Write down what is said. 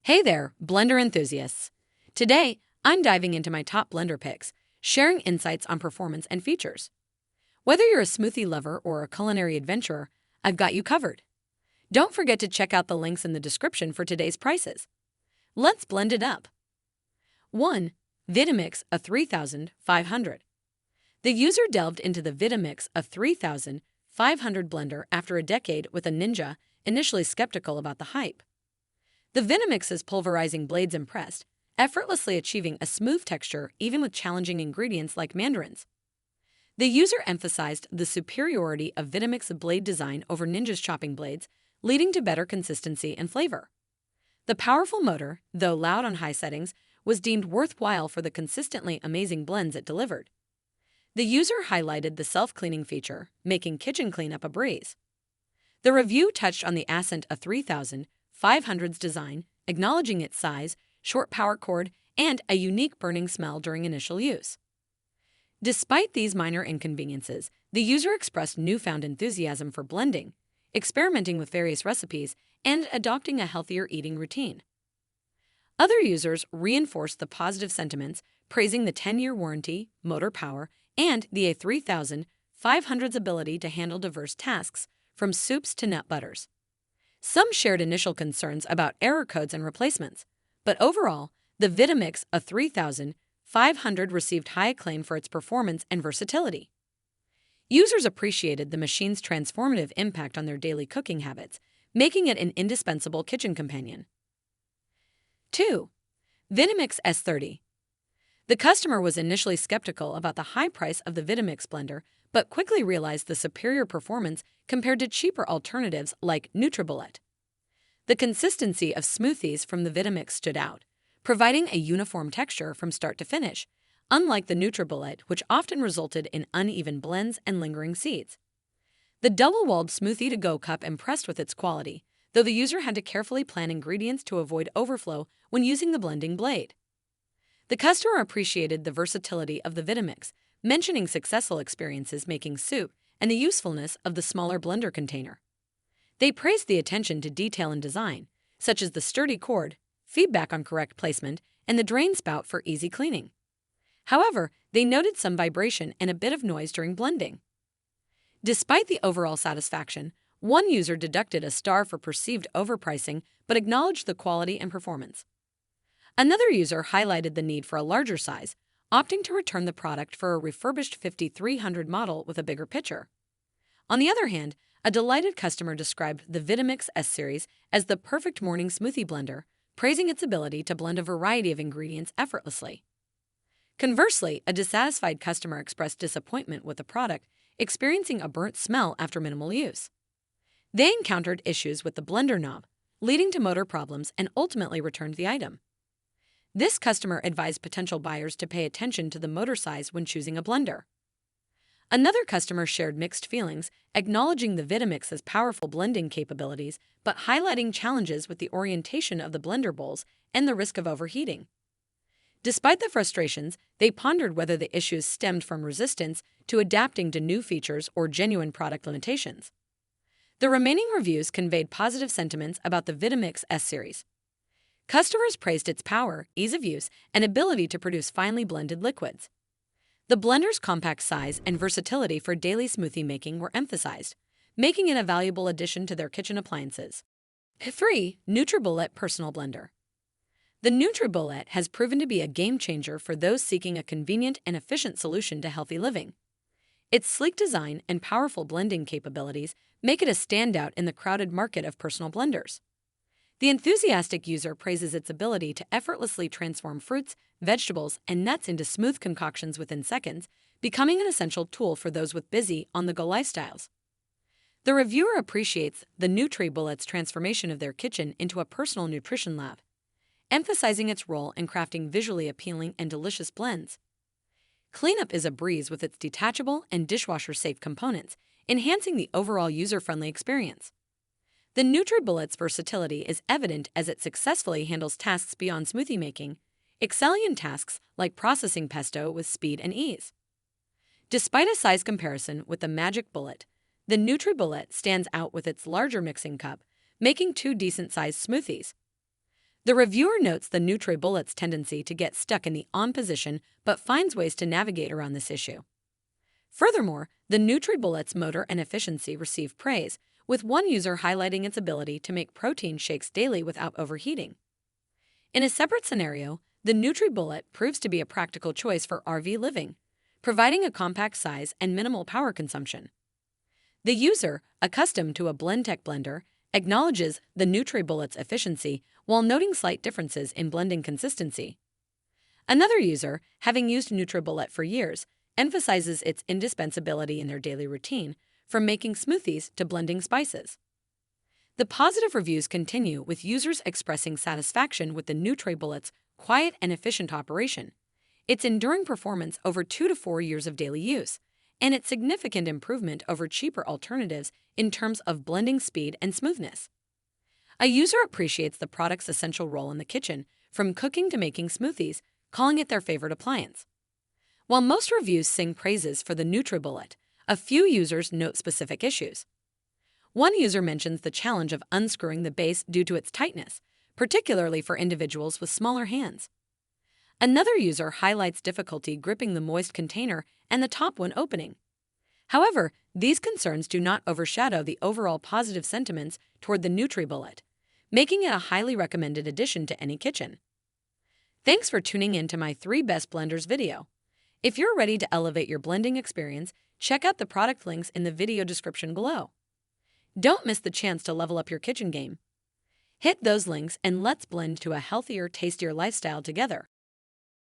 Hey there, blender enthusiasts. Today, I'm diving into my top blender picks, sharing insights on performance and features. Whether you're a smoothie lover or a culinary adventurer, I've got you covered. Don't forget to check out the links in the description for today's prices. Let's blend it up. 1. Vitamix A3500. The user delved into the Vitamix A3500 blender after a decade with a Ninja, initially skeptical about the hype. The Vitamix's pulverizing blades impressed, effortlessly achieving a smooth texture even with challenging ingredients like mandarins. The user emphasized the superiority of Vitamix's blade design over Ninja's chopping blades, leading to better consistency and flavor. The powerful motor, though loud on high settings, was deemed worthwhile for the consistently amazing blends it delivered. The user highlighted the self-cleaning feature, making kitchen cleanup a breeze. The review touched on the Ascent A3500's design, acknowledging its size, short power cord, and a unique burning smell during initial use. Despite these minor inconveniences, the user expressed newfound enthusiasm for blending, experimenting with various recipes, and adopting a healthier eating routine. Other users reinforced the positive sentiments, praising the 10-year warranty, motor power, and the A3500's ability to handle diverse tasks, from soups to nut butters. Some shared initial concerns about error codes and replacements, but overall, the Vitamix A3500 received high acclaim for its performance and versatility. Users appreciated the machine's transformative impact on their daily cooking habits, making it an indispensable kitchen companion. 2. Vitamix S30. The customer was initially skeptical about the high price of the Vitamix blender, but quickly realized the superior performance compared to cheaper alternatives like Nutribullet. The consistency of smoothies from the Vitamix stood out, providing a uniform texture from start to finish, unlike the Nutribullet, which often resulted in uneven blends and lingering seeds. The double-walled smoothie-to-go cup impressed with its quality, though the user had to carefully plan ingredients to avoid overflow when using the blending blade. The customer appreciated the versatility of the Vitamix, mentioning successful experiences making soup and the usefulness of the smaller blender container. They praised the attention to detail and design, such as the sturdy cord, feedback on correct placement, and the drain spout for easy cleaning. However, they noted some vibration and a bit of noise during blending. Despite the overall satisfaction, one user deducted a star for perceived overpricing but acknowledged the quality and performance. Another user highlighted the need for a larger size, opting to return the product for a refurbished 5300 model with a bigger pitcher. On the other hand, a delighted customer described the Vitamix S series as the perfect morning smoothie blender, praising its ability to blend a variety of ingredients effortlessly. Conversely, a dissatisfied customer expressed disappointment with the product, experiencing a burnt smell after minimal use. They encountered issues with the blender knob, leading to motor problems, and ultimately returned the item. This customer advised potential buyers to pay attention to the motor size when choosing a blender. Another customer shared mixed feelings, acknowledging the Vitamix's powerful blending capabilities but highlighting challenges with the orientation of the blender bowls and the risk of overheating. Despite the frustrations, they pondered whether the issues stemmed from resistance to adapting to new features or genuine product limitations. The remaining reviews conveyed positive sentiments about the Vitamix S series. Customers praised its power, ease of use, and ability to produce finely blended liquids. The blender's compact size and versatility for daily smoothie making were emphasized, making it a valuable addition to their kitchen appliances. 3. Nutribullet Personal Blender. The Nutribullet has proven to be a game-changer for those seeking a convenient and efficient solution to healthy living. Its sleek design and powerful blending capabilities make it a standout in the crowded market of personal blenders. The enthusiastic user praises its ability to effortlessly transform fruits, vegetables, and nuts into smooth concoctions within seconds, becoming an essential tool for those with busy, on-the-go lifestyles. The reviewer appreciates the Nutribullet's transformation of their kitchen into a personal nutrition lab, emphasizing its role in crafting visually appealing and delicious blends. Cleanup is a breeze with its detachable and dishwasher-safe components, enhancing the overall user-friendly experience. The Nutribullet's versatility is evident as it successfully handles tasks beyond smoothie making, excelling in tasks like processing pesto with speed and ease. Despite a size comparison with the Magic Bullet, the Nutribullet stands out with its larger mixing cup, making two decent-sized smoothies. The reviewer notes the Nutribullet's tendency to get stuck in the on position but finds ways to navigate around this issue. Furthermore, the Nutribullet's motor and efficiency receive praise, with one user highlighting its ability to make protein shakes daily without overheating. In a separate scenario, the Nutribullet proves to be a practical choice for RV living, providing a compact size and minimal power consumption. The user, accustomed to a Blendtec blender, acknowledges the Nutribullet's efficiency while noting slight differences in blending consistency. Another user, having used Nutribullet for years, emphasizes its indispensability in their daily routine, from making smoothies to blending spices. The positive reviews continue, with users expressing satisfaction with the Nutribullet's quiet and efficient operation, its enduring performance over 2 to 4 years of daily use, and its significant improvement over cheaper alternatives in terms of blending speed and smoothness. A user appreciates the product's essential role in the kitchen, from cooking to making smoothies, calling it their favorite appliance. While most reviews sing praises for the Nutribullet, a few users note specific issues. One user mentions the challenge of unscrewing the base due to its tightness, particularly for individuals with smaller hands. Another user highlights difficulty gripping the moist container and the top when opening. However, these concerns do not overshadow the overall positive sentiments toward the Nutribullet, making it a highly recommended addition to any kitchen. Thanks for tuning in to my 3 Best Blenders video. If you're ready to elevate your blending experience, check out the product links in the video description below. Don't miss the chance to level up your kitchen game. Hit those links and let's blend to a healthier, tastier lifestyle together.